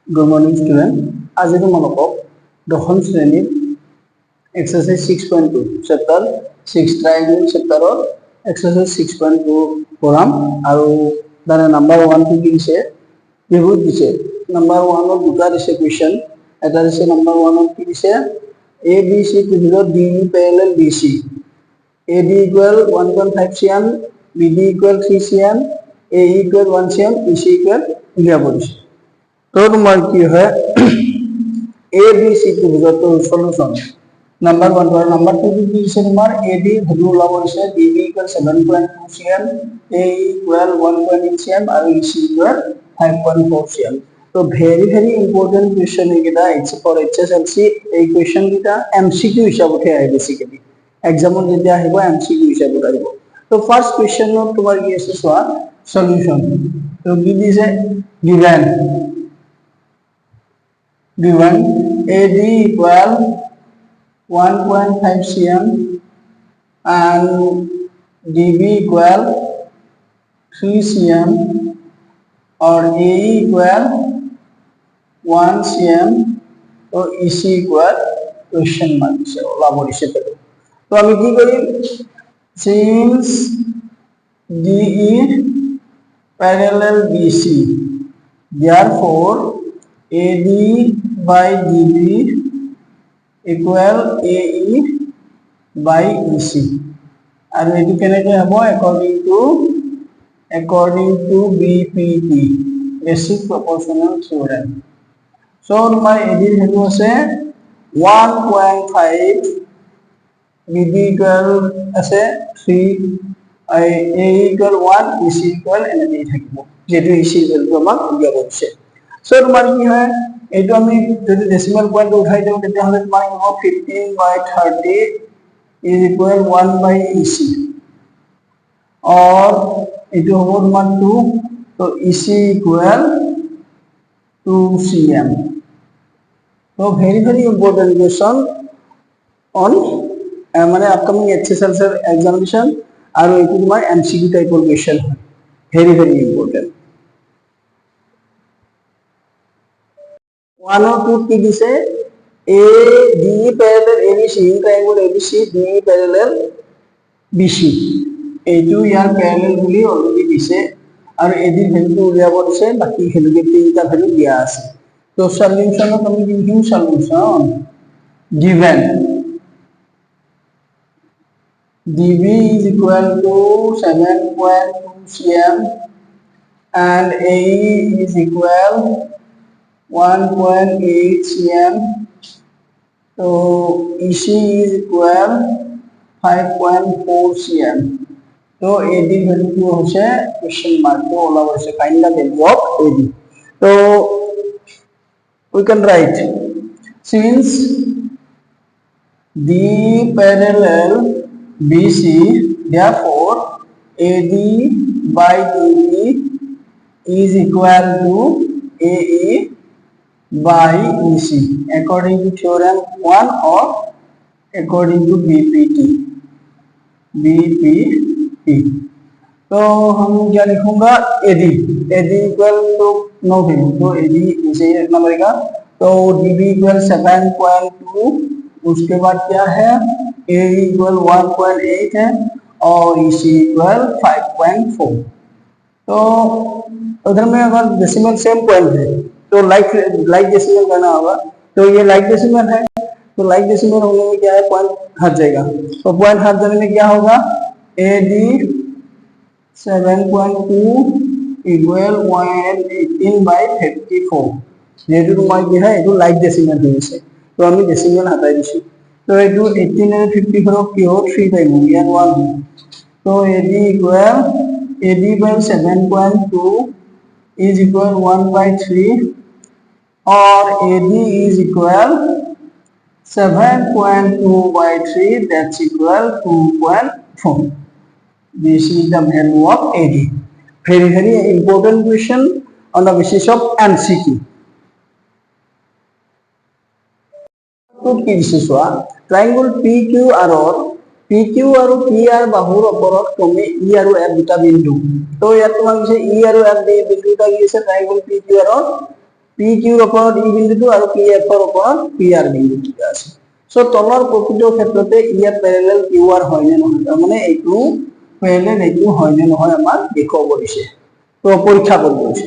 Good morning, student. আজি তোমালোকক দশম শ্ৰেণীৰ exercise 6.2 chapter 6 triangle chapter exercise 6.2 পঢ়াম আৰু তাৰে নাম্বাৰ 1 কি দিছে বহুত দিছে নাম্বাৰ 1 ৰ দুটা দিছে কোৱেশ্চন এটা দিছে নাম্বাৰ 1 ৰ কি দিছে ABC ত্ৰিভুজৰ DE parallel BC AD equal 1.5 cm BD equal 3 cm AE equal 1 cm EC equal 11 तो तुम्हार की है ए बी सी ত্ৰিভুজৰ সলিউশন নাম্বার 1 और নাম্বার 2 কি দিছে তোমার AD ভ্যালু ওলাব দিছে BD equal 7.2 cm AE equal 1.8 cm আৰু EC ইকুয়াল 5.4 cm তো ভেরি ইম্পর্টেন্ট কোয়েশ্চন এইটা ইটস ফর HSLC এই কোয়েশ্চন কিটা MCQ হিসাবতে আহে বেসিক্যালি এক্সামত যেতিয়া আহিব MCQ হিসাবত আহিব তো ফার্স্ট কোয়েশ্চনত তোমাৰ কি আছে সোৱা সলিউশন তো কি দিছে given AD equal 1.5 cm and DB equal 3 cm or AE equal 1 cm or EC equal question mark से ओलाबो दिसे तो আমি কি করি since DE parallel BC therefore AD by DB equal AE by EC and etu keneke hobo according to BPT basic proportional theorem so my AD value ase 1.5 BD equal ase 3 AE equal 1 EC equal enake thakibo jetu EC value amak dia bolche so তোমার কি হয় এইটো আমি যদি decimal point উঠাই দিও তেতিয়া হলে তোমার হ'ব 15/30 is equal 1/EC or এইটো হ'ব তোমাৰ 2 তো EC equal 2 cm so very important question on মানে আপকামিং HSLC এক্সামিনেশন আৰু এইটো তোমাৰ MCQ টাইপৰ কোৱেশ্চন হয় very important 1 और 2 की दिसे AD parallel ABC triangle ABC DE parallel BC এইটো ইয়াৰ প্যাৰালাল বুলি অলৰেডি দিছে আৰু AD ভ্যালু উলিয়াব দিছে বাকি ভ্যালুকে তিনটা ভ্যালু দিয়া আছে তো সলিউশনত আমি লিখিম solution given DB is equal to 7.2 cm and AE is equal 1.8 cm so EC is equal 5.4 cm so AD value to hoche question mark to ola hoche kind of value of AD so we can write since D parallel BC therefore AD by DB is equal to AE by EC according to theorem 1 or according to BPT तो हम क्या लिखूंगा AD equal to no value तो AD इसे रखना पड़ेगा तो DB equal 7.2 उसके बाद क्या है AE equal 1.8 है और EC equal 5.4 तो उधर में अगर डेसिमल सेम पॉइंट है तो लाइक डेसिमल करना होगा तो ये लाइक डेसिमल है तो लाइक डेसिमल होने में क्या है पॉइंट हट जाएगा तो पॉइंट हट जाने में क्या होगा AD 7.2 इक्वल 118/54 যেহেতু তোমাৰ কি হয় এইটো লাইক ডেসিমেল হৈ আছে তো আমি ডেসিমেল হটাই দিছো তো এইটো 18 আৰু 54 কি হ'ব 3 পাইম ইয়াৰ 1 তো AD equal AD by 7.2 is equal 1/3 or AD is equal 7.2/3 that's equal 2.4 this is the value of AD very important question on the basis of MCQ to কি দিছে সোয়া ট্রায়াঙ্গল PQR PQ আৰু PR বাহুৰ ওপৰত ক্ৰমে E আৰু F দুটা বিন্দু তো ইয়াত তোমাৰ হৈছে E আৰু F বিন্দুটা কি আছে ট্ৰায়াঙ্গল PQR PQ ৰ ওপৰত ই বিন্দুটো আৰু PF ৰ ওপৰত PR বিন্দুটো আছে সো তলৰ প্ৰকৃত ক্ষেত্ৰতে ইয়াত প্যাৰেলাল QR হয় নে নহয় তাৰমানে এইটো প্যাৰেলাল এইটো হয় নে নহয় আমাৰ দেখুৱাব দিছে তো পৰীক্ষা কৰিব দিছে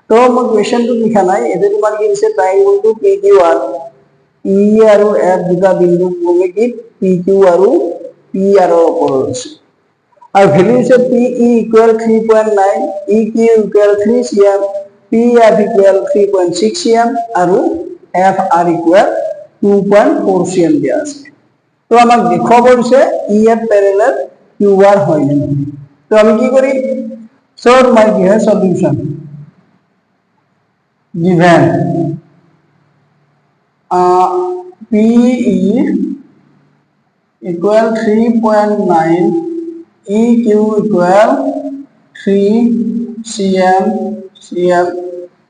তো মই কোৱেশ্চনটো লিখা নাই এতে তোমাৰ কি দিছে ট্ৰায়াঙ্গলটো PQR E আৰু F দুটা বিন্দু ভূমিতিত PQ আৰু PR ৰ ওপৰত আছে আৰু ভ্যালু আছে PE equal 3.9 EQ equal 3 cm PF equal 3.6 cm আৰু FR equal 2.4 cm দিয়া আছে তো আমাক দেখাব দিছে EF প্যারেলাল QR হয় নে নহয় তো আমি কি করি সো তোমাৰ কি হয় solution given PE equal 3.9 EQ equal 3 cm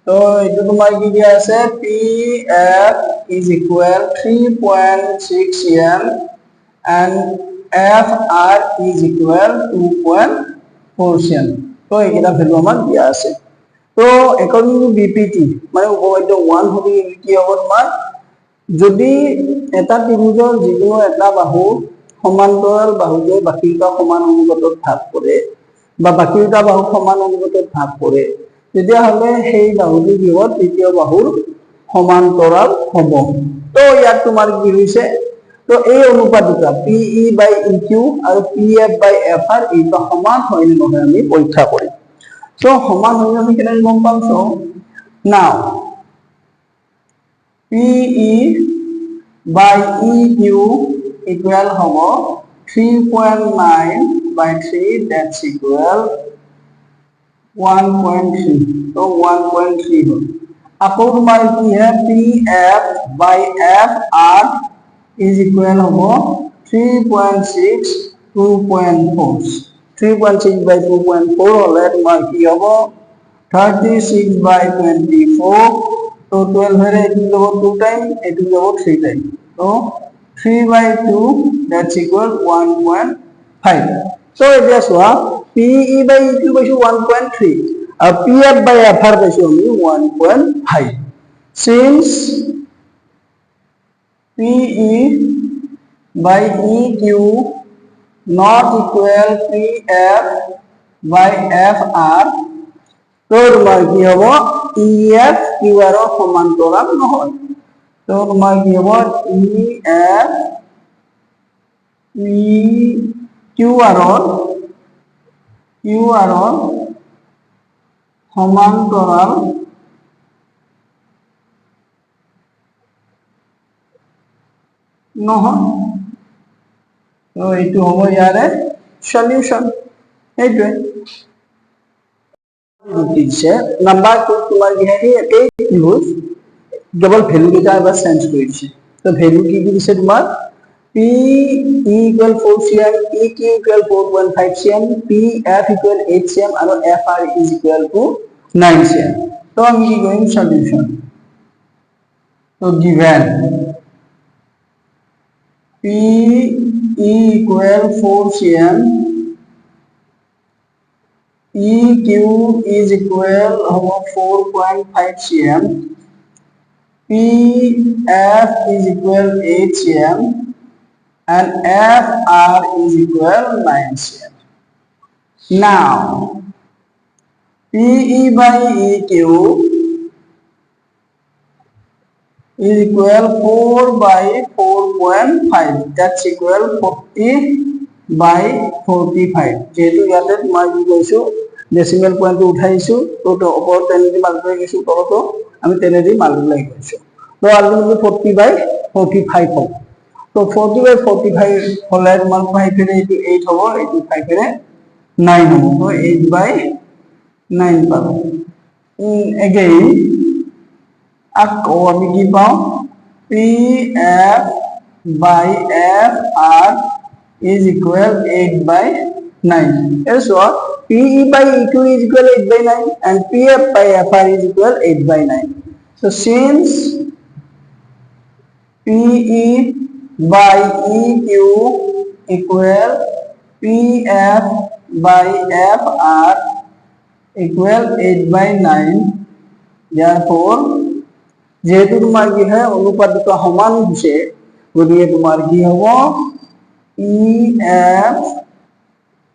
तो itu তোমার কি দিয়া আছে PF is equal 3.6 cm and FR is equal 2.4 cm তো এইটা ভ্যালু আমার দিয়া আছে তো according to BPT মানে উপপাদ্য 1 হবে কি হবে তোমার যদি এটা ত্ৰিভুজৰ যিকোনো এটা বাহু সমান্তৰাল বাহুলৈ বাকিটা সমান অনুপাতত ভাগ কৰে বা বাকিটা বাহু সমান অনুপাতত ভাগ কৰে তেতিয়া হলে সেই বাহুটো কি হ'ব তৃতীয় বাহুৰ সমান্তৰাল হ'ব তো ইয়াত তোমাৰ কি হৈছে তো এই অনুপাত দুটা PE by EQ আৰু PF by FR এইটা সমান হয় নে নহয় আমি পৰীক্ষা কৰিম তো সমান হয় আমি কেনে গম পাম তো নাও PE by EQ equal hobo 3.9 by 3 that's equal 1.3 तो 1.3 हो আকৌ তোমাৰ কি है PF by FR is equal hobo 3.6 2.4 3.6 by 2.4 হলে তোমাৰ কি হবো 36 by 24 तो 12 है इटू যাব 2 टाइम इटू যাব 3 टाइम तो 3 by 2 that's equal 1.5 so এতিয়া চোৱা PE by EQ পাইছো 1.3 আৰু PF by FR পাইছো আমি 1.5 since PE by EQ not equal PF by FR তো তোমাৰ কি হ'ব EF QR ৰ সমান্তৰাল নহয় তো তোমাৰ কি হ'ব EF QR ৰ সমান্তৰাল নহয় তো এইটো হ'ব ইয়াৰে সলিউশন এইটোৱে দিছে নাম্বাৰ 2 তোমাৰ কি है একেই ত্ৰিভুজ কেবল ভ্যালু কেইটা এবাৰ চেঞ্জ কৰি দিছে তো ভ্যালু কি কি দিছে তোমাৰ PE equal 4 cm EQ equal 4.5 cm PF equal 8 cm আৰু FR is equal to 9 cm তো আমি কি কৰিম সলিউশন তো given PE equal 4 cm EQ is equal to 4.5 cm PF is equal 8 cm and FR is equal 9 cm now PE by EQ is equal 4 by 4.5 that's equal 40 by 45 যেহেতু ইয়াতে মই কি কৈছো ডেসিমেল পয়েন্ট উঠাইছো তো ওপৰ টেনেদি multiply কৰিছো তলতো আমি টেনেদি মাল্টিপ্লাই কৰিছো তো আলটিমেটলি 40 by 45 হ'ব তো 40 by 45 হলে তোমাৰ 5 এৰে এইটো 8 হ'ব এইটো 5 এৰে 9 হ'ব তো 8 by 9 পাব again আকৌ আমি কি পাওঁ PF by FR is equal 8 by 9 else what PE by EQ is equal 8 by 9 and PF by FR is equal 8 by 9 so since PE by EQ equal PF by FR equal 8 by 9 therefore যেহেতু তোমাৰ কি হয় অনুপাত দুটা সমান হৈছে গতিকে তোমাৰ কি হ'ব EF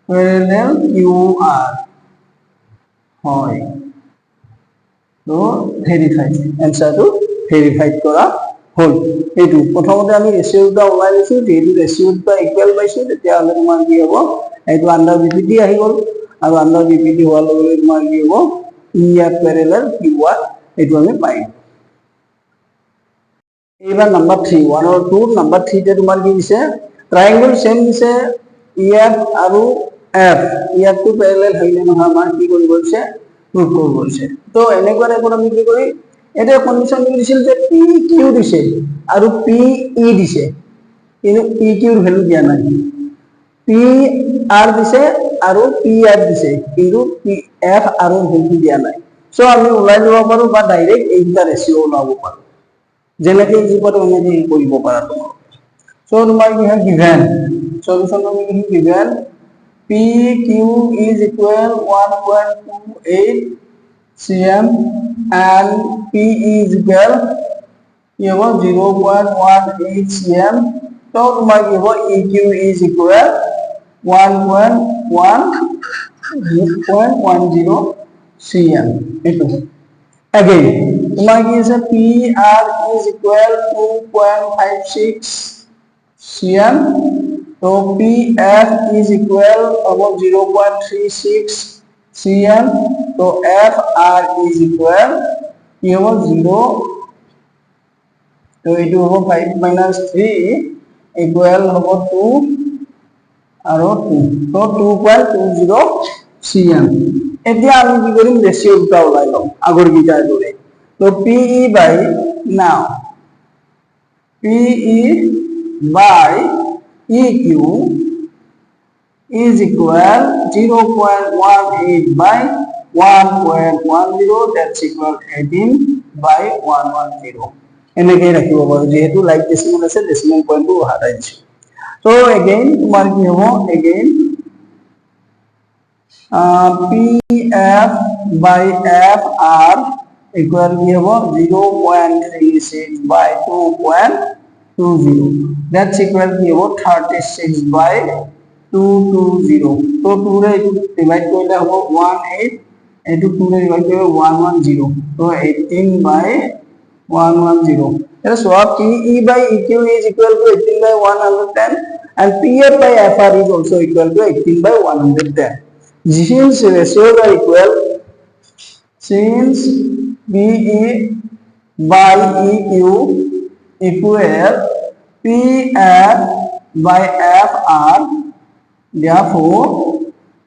parallel QR হয় তো ভেৰিফাইড এনসাৰটো ভেৰিফাইড কৰা হল এইটো প্ৰথমতে আমি ৰেশিও দুটা ওলাই লৈছো যেহেতু ৰেশিও দুটা ইকুৱেল পাইছো তেতিয়াহ'লে তোমাৰ কি হ'ব এইটো আন্ডাৰ বিপিটি আহি গ'ল আৰু আন্ডাৰ বিপিটি হোৱাৰ লগে লগে তোমাৰ কি হ'ব EF parallel QR এইটো আমি পাই এইবাৰ নাম্বাৰ 3 1 আৰু 2 নাম্বাৰ 3 তে তোমাৰ কি দিছে ট্ৰায়াঙ্গল সেম দিছে EF আৰু F EF টো প্যাৰালাল হইলে নহয় আমাৰ কি কৰিব আছে প্ৰুভ কৰিব আছে তো এনেকুৱা টাইপৰ আমি কি কৰি এটা কন্ডিশন দিছিল যে PQ দিছে আৰু PE দিছে কিন্তু PQ ৰ ভ্যালু দিয়া নাই PR দিছে আৰু PR দিছে কিন্তু PF আৰু ভ্যালু দিয়া নাই সো আমি ওলাই লব পাৰো বা ডাইৰেক্ট এই দুটা ৰেশিও ওলাব পাৰো যেনেকৈ ইজি পাৰো এনেকৈ কৰিব পাৰা তোমাক সো তোমাৰ কি হয় গিভেন সলিউশন তুমি কি given PQ is equal 1.28 cm and PE is equal 0.18 cm so तुम्हारा ये वो EQ is equal 1.10 cm itu again तुम्हारा ये से PR is equal 2.56 cm तो PF is equal about 0.36 cm तो FR is equal ये वो 0 तो ये होगा 5 minus 3 equal होगा 2 और 2 तो 2.20 cm এতিয়া আমি কি কৰিম ৰেশিও দুটা ওলাই লম আগৰ গিটাৰ দৰে তো PE by now PE by EQ is equal 0.18 by 1.10 that's equal 18 by 110 এনেকৈ ৰাখিব পাৰো যেহেতু লাইক ডেসিমেল আছে ডেসিমেল পইণ্টটো হটাই দিছো so again তোমাৰ কি হ'ব again PF by FR equal কি হ'ব 0.36 by 2.20 that's equal কি হ'ব 36 by 220 তো 2 ৰে ডিভাইড কৰিলে হ'ব 18 এটো 2 ৰে ডিভাইড কৰিলে 110 তো 18 by 110 so PE by EQ is equal to 18 by 110 and PF by FR is also equal to 18 by 110 since ratios are equal since PE by EQ equal PF by FR therefore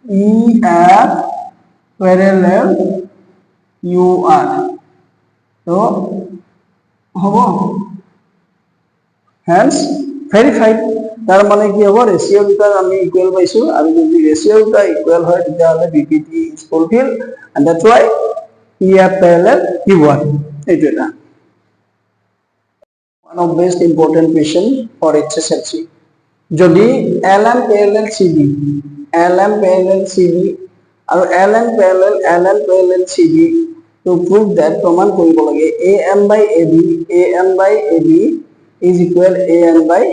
EF parallel UR so hobo hence verified তার মানে কি হ'ব ratio দুটা আমি equal পাইছো আৰু যদি ratio দুটা ইকুয়াল হয় তেতিয়াহলে BPT is fulfil and that's why EF parallel UR এইটো এটা one of best important question for HSLC যদি LM parallel CD LM parallel CD আৰু LN parallel CD to prove that প্ৰমাণ কৰিব লাগে AM by AB is equal AM by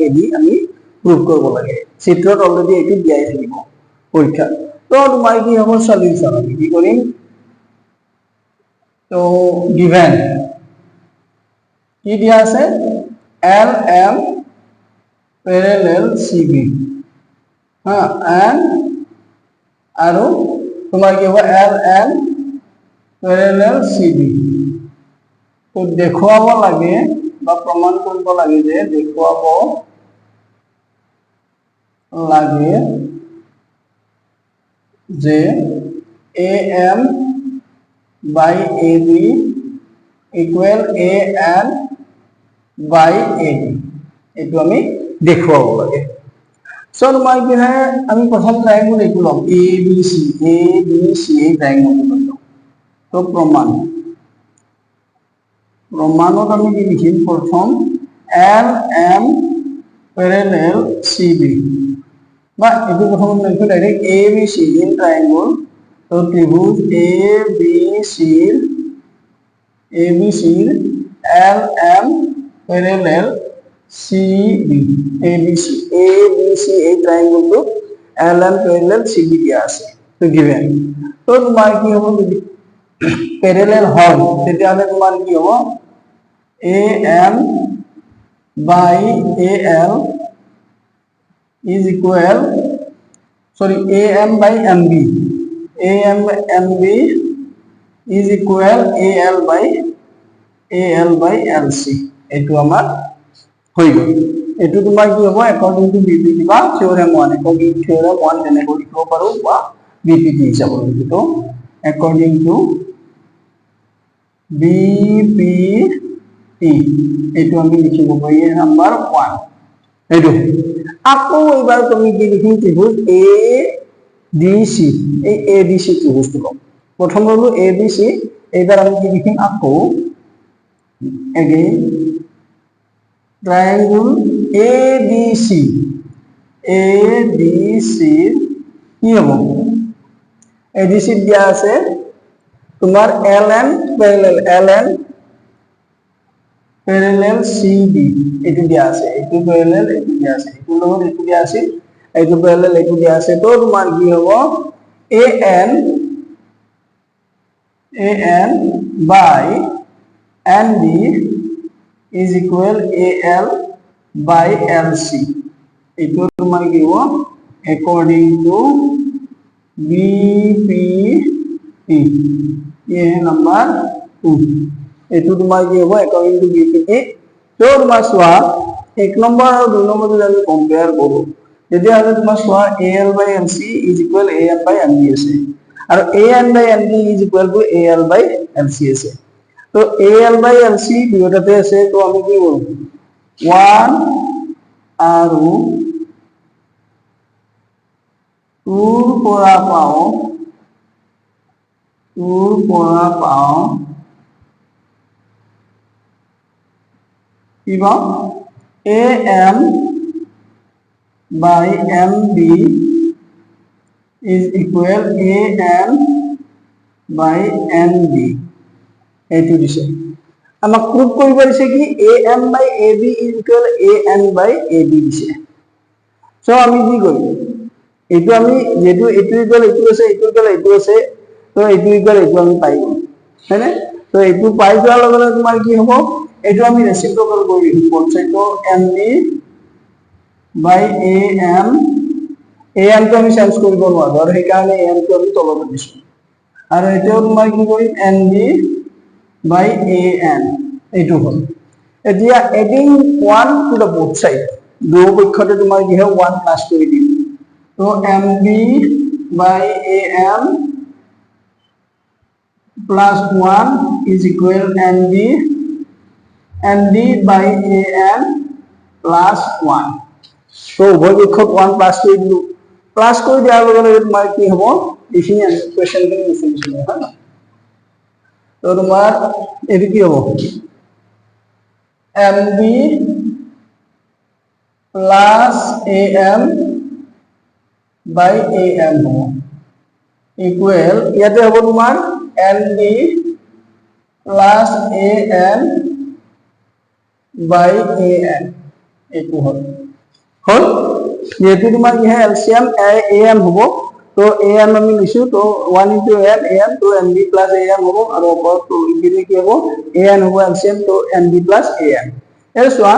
AD আমি prove কৰিব লাগে চিত্ৰত অলৰেডি এটো দিয়াই থাকিব পৰীক্ষা তো তোমাৰ কি হ'ব সলিউশন আমি কি কৰিম তো given কি দিয়া আছে LM parallel CB and আৰু তোমাৰ কি হ'ব LN parallel CB তো দেখুৱাব লাগে বা প্ৰমাণ কৰিব লাগে যে দেখুৱাব লাগে যে AM by AB equal AN by AD এইটো আমি দেখুৱাব লাগে সো তোমাৰ কি হয় আমি প্ৰথম ট্ৰায়াঙ্গল এইটো লম ABC এই ট্ৰায়াঙ্গলটো লম তো প্রমাণত আমি কি লিখিম প্রথম LM parallel CB বা এটো প্রথম লিখো ডাইরেক্ট ABC in triangle তো ত্রিভুজ ABC ABC LM parallel CB ABC এই ট্রায়াঙ্গেলটো LM parallel CB দিয়া আছে তো given তো তোমার কি হবে যদি প্যারালাল হয় তাহলে তোমার কি হবে AM by AL is equal AM by MB is equal AL by LC এটু আমার হই গল এটু তোমার কি হবে অ্যাকর্ডিং টু বিপিটি বা থিওরেম 1 অ্যাকর্ডিং টু থিওরেম 1 জেনে লিখব পারো বা বিপিটি হিসাবে লিখিত অ্যাকর্ডিং টু বিপিটি এটু আমি লিখিব বইয়ের নাম্বার 1 এটু আকৌ এবার তুমি কি লিখিম ত্রিভুজ ABC এই ABC ত্রিভুজটো কম প্রথম হলো ABC এবার আমি কি লিখিম আকৌ again triangle ABC কি হবে ABC দিয়া আছে তোমার LN parallel CB এটু দিয়া আছে এটু parallel এটু দিয়া আছে এটু লগত এটু দিয়া আছে এটু parallel এটু দিয়া আছে তো তোমার কি হবে AN by NB is equal AL by LC এটু তোমার কি হবে according to BPT ये है नंबर 2 এটু তোমার কি হবে according to BPT তো তোমার সোয়া 1 নম্বর আর 2 নম্বর যদি আমি কম্পেয়ার করব যদি আমি তোমার সোয়া AL by LC is equal AN by NB আছে আর AN by NB is equal to AL by LC আছে তো AL by LC দুটোতে আছে তো আমি কি বলবো 1 আর 2 পৰা পাও কি পাও AM by MB is equal AN by NB এইটো দিছে আমাক প্রুফ কৰিব দিছে কি AM by AB is equal AN by AB দিছে সো আমি কি কৰিম এইটো আমি যেটো এইটো ইকুয়াল এইটো আছে এইটো ইকুয়াল এইটো আছে তো এইটো ইকুয়াল এইটো আমি পাই গ'ল হয়নে তো এইটো পাই যোৱাৰ লগে লগে তোমাৰ কি হ'ব এইটো আমি ৰেসিপ্ৰোকাল কৰি দিম কনসেপ্টটো MB by AM তো আমি চেঞ্জ কৰিব নোৱাৰো আৰু সেইকাৰণে AM টো আমি তলত দিছো আৰু এতিয়াও তোমাৰ কি কৰিম NB by AN এইটো হ'ল এতিয়া adding 1 to the both side দুই পক্ষতে তোমাৰ কি হয় 1 প্লাস কৰি দিম তো MB by AM plus 1 is equal NB by AN plus 1 তো উভয় পক্ষত 1 প্লাস কৰি দিলো প্লাস কৰি দিয়াৰ লগে লগে তোমাৰ কি হ'ব এইখিনি ইকুয়েশন খিনি লিখি দিছো হয় না তো তোমার এটি কি হবে MB plus AM by AM হবে ইকুয়াল ইয়াতে হবে তোমার NB plus AN by AN এইটো হল যেহেতু তোমার কি হয় এলসিএম AM হবো তো AM আমি লিখছো তো 1 into AM তো NB plus AM হবো আর উপর তো ইগিরে কি হবো AN হবো এলসিএম তো NB plus AM এর সোয়া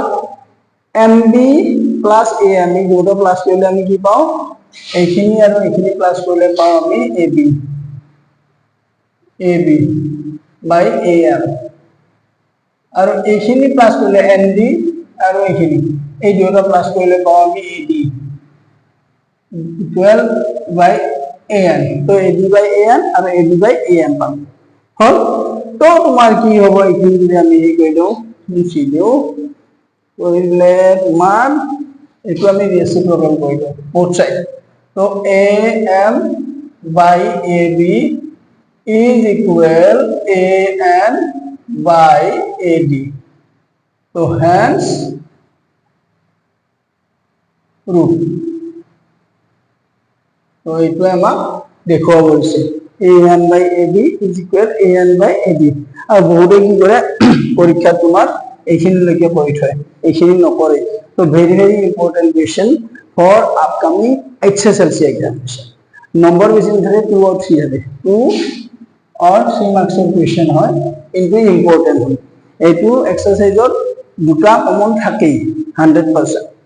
NB plus AM এই দুটো প্লাস করলে আমি কি পাও এইখিনি আর এইখিনি প্লাস করলে পাও আমি AB by AM আর এইখিনি প্লাস করলে ND আর এইখিনি এই দুটো প্লাস করলে পাও আমি AD 12 by AN তো AD by AN are AD by AM পাবো হল তো তোমার কি হবে এইখিনি যদি আমি এই কই দাও মুছি দেও কইলে তোমার এটু আমি রেসিপ্রোকাল কই দাও বোথ সাইড তো AM by AB is equal AN by AD so hence proof তো এইটো আমাক দেখুৱাব হৈছে an by ab is equal an by ab R বহুতে কি কৰে পৰীক্ষা তোমাৰ এইখিনিলৈকে কৰি থয় এইখিনি নকৰে তো very very important question for upcoming HSLC examination number বেশি থাকে 2 और 3 হবে 2 और 3 মার্কসের কোয়েশ্চন হয় কিন্তু ইম্পর্টেন্ট হয় এইটো এক্সারসাইজত দুটা কমন থাকেই 100%